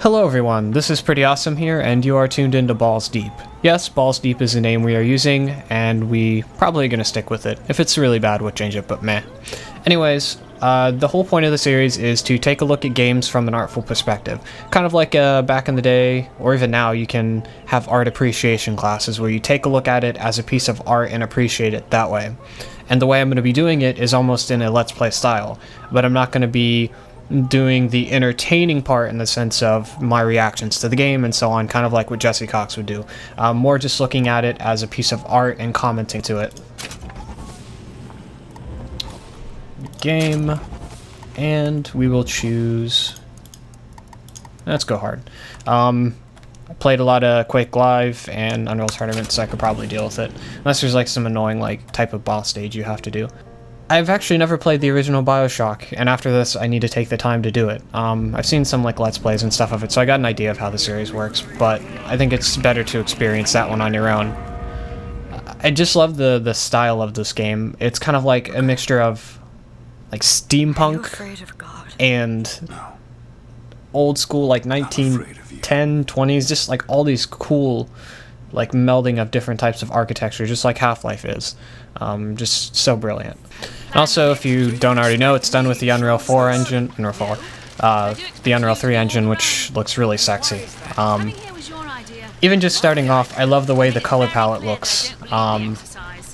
Hello everyone, this is Pretty Awesome here, and you are tuned into Balls Deep. Yes, Balls Deep is the name we are using, and we probably gonna stick with it. If it's really bad, we'll change it, but meh. Anyways, the whole point of the series is to take a look at games from an artful perspective. Kind of like back in the day, or even now, you can have art appreciation classes where you take a look at it as a piece of art and appreciate it that way. And the way I'm going to be doing it is almost in a Let's Play style, but I'm not going to be doing the entertaining part in the sense of my reactions to the game and so on, kind of like what Jesse Cox would do. More just looking at it as a piece of art and commenting to it. Game, and we will choose, let's go hard. I played a lot of Quake Live and Unreal Tournament, so I could probably deal with it, unless there's like some annoying like type of boss stage you have to do. I've actually never played the original BioShock, and after this I need to take the time to do it. I've seen some like Let's Plays and stuff of it, so I got an idea of how the series works, but I think it's better to experience that one on your own. I just love the style of this game. It's kind of like a mixture of like steampunk and old school like 1910, 20s, just like all these cool like melding of different types of architecture, just like Half-Life is. Just so brilliant. Also, if you don't already know, it's done with the Unreal 4 engine, the Unreal 3 engine, which looks really sexy. Even just starting off, I love the way the color palette looks.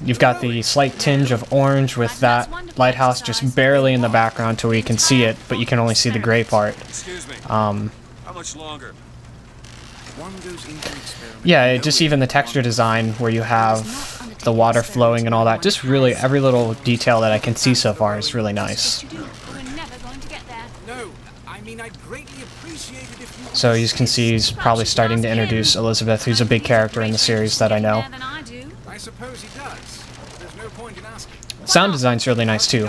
You've got the slight tinge of orange with that lighthouse just barely in the background to where you can see it, but you can only see the gray part. How much longer? Yeah, just even the texture design where you have the water flowing and all that, just really every little detail that I can see so far is really nice. So you can see he's probably starting to introduce Elizabeth, who's a big character in the series that I know. Sound design's really nice too.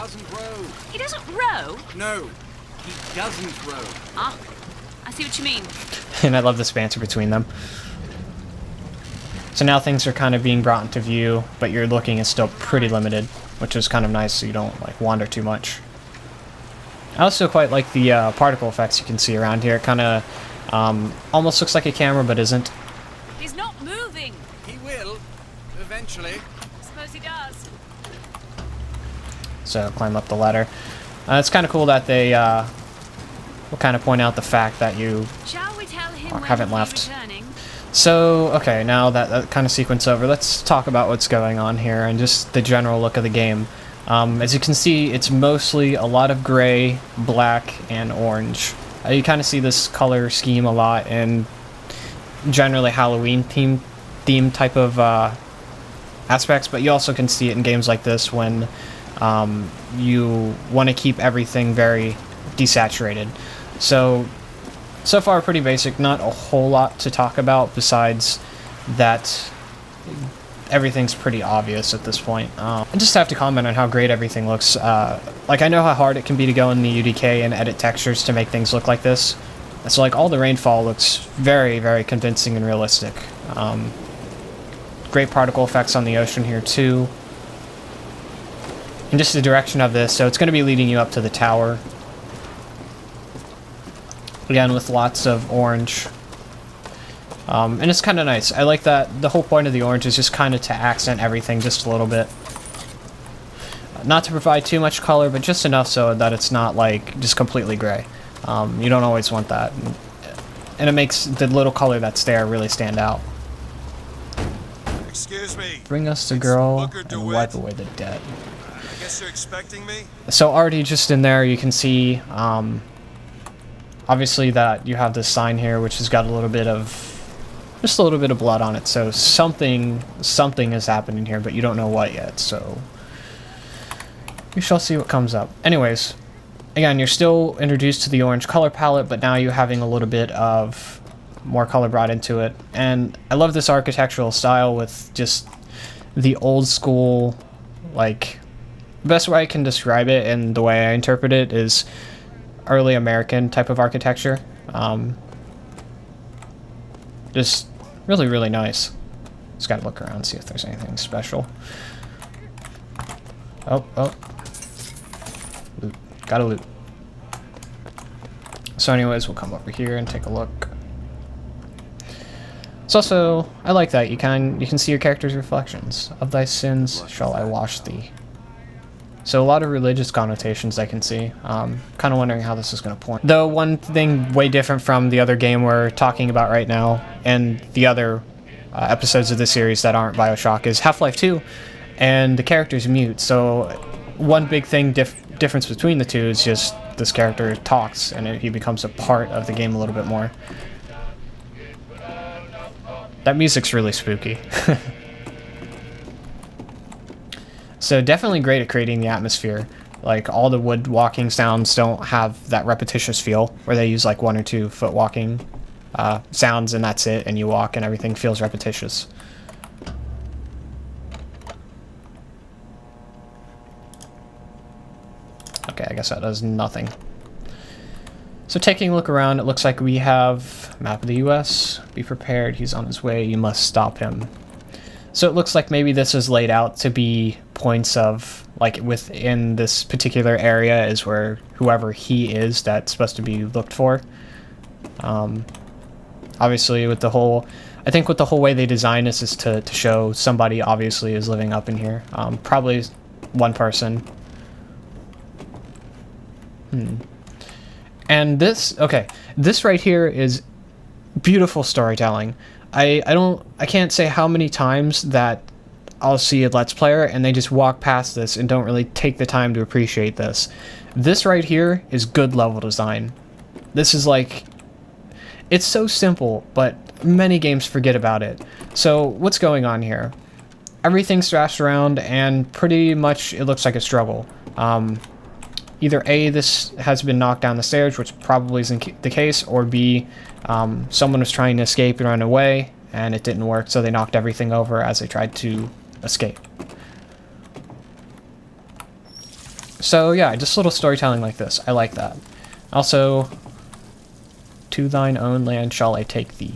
He doesn't row? No, he doesn't row. Ah, I see what you mean. And I love this banter between them. So now things are kind of being brought into view, but your looking is still pretty limited, which is kind of nice so you don't like wander too much. I also quite like the particle effects you can see around here. It kind of almost looks like a camera, but isn't. He's not moving. He will, eventually. I suppose he does. So climb up the ladder. It's kind of cool that they will kind of point out the fact that you Shall we tell him haven't when left. returning? So, okay, now that kind of sequence over, let's talk about what's going on here and just the general look of the game. As you can see, it's mostly a lot of gray, black, and orange. You kind of see this color scheme a lot in generally Halloween theme type of aspects, but you also can see it in games like this when you want to keep everything very desaturated. So far pretty basic, not a whole lot to talk about besides that everything's pretty obvious at this point. I just have to comment on how great everything looks. Like, I know how hard it can be to go in the UDK and edit textures to make things look like this. So like all the rainfall looks very, very convincing and realistic. Great particle effects on the ocean here too. And just the direction of this, so it's going to be leading you up to the tower. Again, with lots of orange. And it's kind of nice. I like that the whole point of the orange is just kind of to accent everything just a little bit. Not to provide too much color, but just enough so that it's not like just completely gray. You don't always want that. And it makes the little color that's there really stand out. Excuse me. Bring us the girl and wipe away the debt. I guess you're expecting me? So already just in there you can see obviously that you have this sign here which has got a little bit of blood on it, so something is happening here, but you don't know what yet, so we shall see what comes up. Anyways, again, you're still introduced to the orange color palette, but now you're having a little bit of more color brought into it, and I love this architectural style with just the old school, like, the best way I can describe it and the way I interpret it is early American type of architecture. Just really, really nice. Just gotta look around, see if there's anything special. Oh. Loot. Gotta loot. So anyways, we'll come over here and take a look. It's also, I like that, you can see your character's reflections. Of thy sins shall I wash thee. So a lot of religious connotations I can see. Kind of wondering how this is going to point. Though one thing way different from the other game we're talking about right now, and the other episodes of this series that aren't BioShock, is Half-Life 2, and the character's mute. So one big thing difference between the two is just this character talks, and he becomes a part of the game a little bit more. That music's really spooky. So definitely great at creating the atmosphere. Like, all the wood walking sounds don't have that repetitious feel, where they use like 1 or 2 foot walking sounds and that's it, and you walk and everything feels repetitious. Okay, I guess that does nothing. So taking a look around, it looks like we have map of the US. Be prepared, he's on his way, you must stop him. So it looks like maybe this is laid out to be points of, like, within this particular area is where whoever he is that's supposed to be looked for. Obviously with the whole, I think with the whole way they design this is to show somebody obviously is living up in here. Probably one person. And this, okay, this right here is beautiful storytelling. I can't say how many times that I'll see a Let's Player and they just walk past this and don't really take the time to appreciate this. This right here is good level design. This is like, it's so simple, but many games forget about it. So what's going on here? Everything's thrashed around and pretty much it looks like a struggle. Either A, this has been knocked down the stairs, which probably isn't the case, or B, someone was trying to escape and run away, and it didn't work, so they knocked everything over as they tried to escape. So yeah, just little storytelling like this. I like that. Also, to thine own land shall I take thee.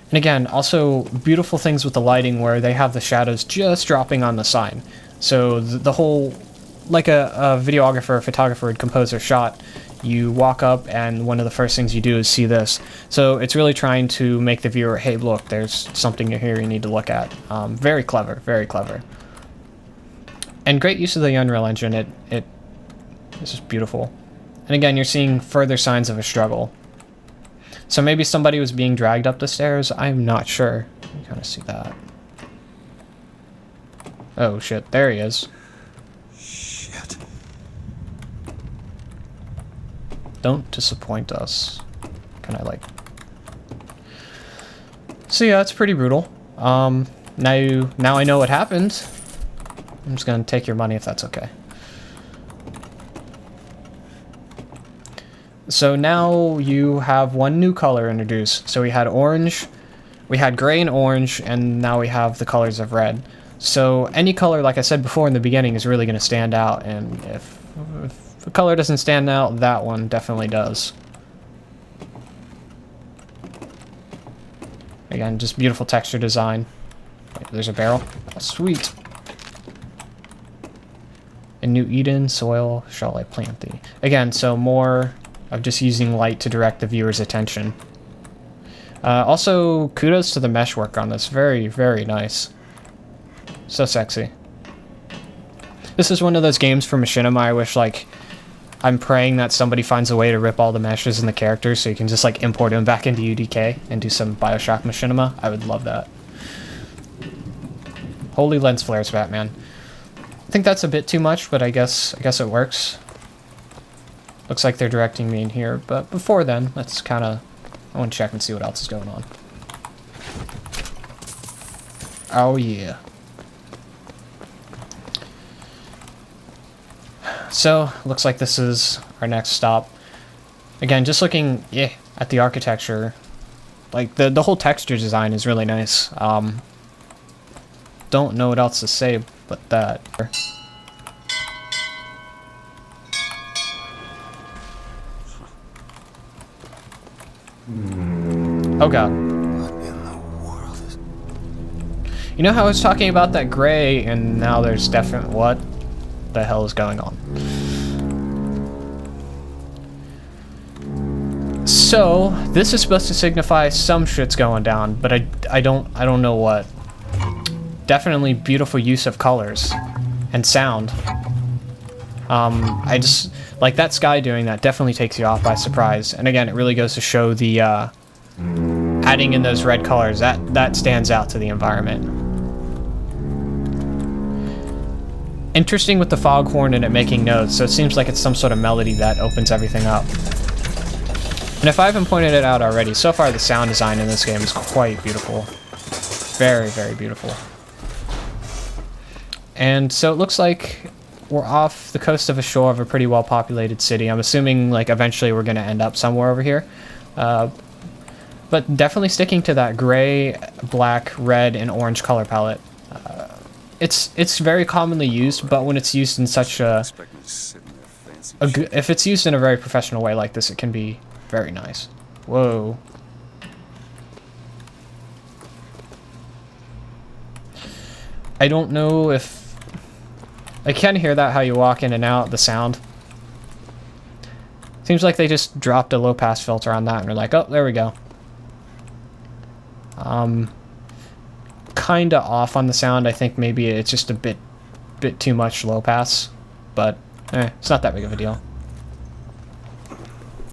And again, also beautiful things with the lighting where they have the shadows just dropping on the sign. So the whole, like a videographer, photographer, composer shot, you walk up and one of the first things you do is see this. So it's really trying to make the viewer, hey, look, there's something here you need to look at. Very clever, very clever. And great use of the Unreal Engine. It's just beautiful. And again, you're seeing further signs of a struggle. So maybe somebody was being dragged up the stairs. I'm not sure. You kind of see that. Oh shit, there he is. Shit. Don't disappoint us. Can I like... So yeah, it's pretty brutal. Now I know what happened. I'm just gonna take your money if that's okay. So now you have one new color introduced. So we had orange, we had gray and orange, and now we have the colors of red. So any color, like I said before in the beginning, is really gonna stand out, and if the color doesn't stand out, that one definitely does. Again, just beautiful texture design. Wait, there's a barrel. Oh, sweet. In New Eden, soil shall I plant thee. Again, so more of just using light to direct the viewer's attention. Also, kudos to the mesh work on this. Very, very nice. So sexy. This is one of those games for machinima I wish, like, I'm praying that somebody finds a way to rip all the meshes in the characters so you can just, like, import them back into UDK and do some BioShock machinima. I would love that. Holy lens flares, Batman. I think that's a bit too much, but I guess it works. Looks like they're directing me in here, but before then, let's kind of... I want to check and see what else is going on. Oh yeah. So, looks like this is our next stop. Again, just looking at the architecture, like the whole texture design is really nice. Don't know what else to say but that. Oh god. What in the world is... You know how I was talking about that gray and now there's definite... What the hell is going on? So this is supposed to signify some shit's going down, but I don't know what. Definitely beautiful use of colors and sound. I just like that sky doing that definitely takes you off by surprise. And again, it really goes to show the adding in those red colors that stands out to the environment. Interesting with the foghorn and it making notes, so it seems like it's some sort of melody that opens everything up. And if I haven't pointed it out already, so far the sound design in this game is quite beautiful. Very, very beautiful. And so it looks like we're off the coast of a shore of a pretty well-populated city. I'm assuming like eventually we're going to end up somewhere over here. But definitely sticking to that gray, black, red, and orange color palette. It's very commonly used, but when it's used in such if it's used in a very professional way like this, it can be very nice. Whoa. I don't know if... I can hear that how you walk in and out, the sound. Seems like they just dropped a low pass filter on that and they're like, oh, there we go. Kinda off on the sound. I think maybe it's just a bit too much low pass, but it's not that big of a deal.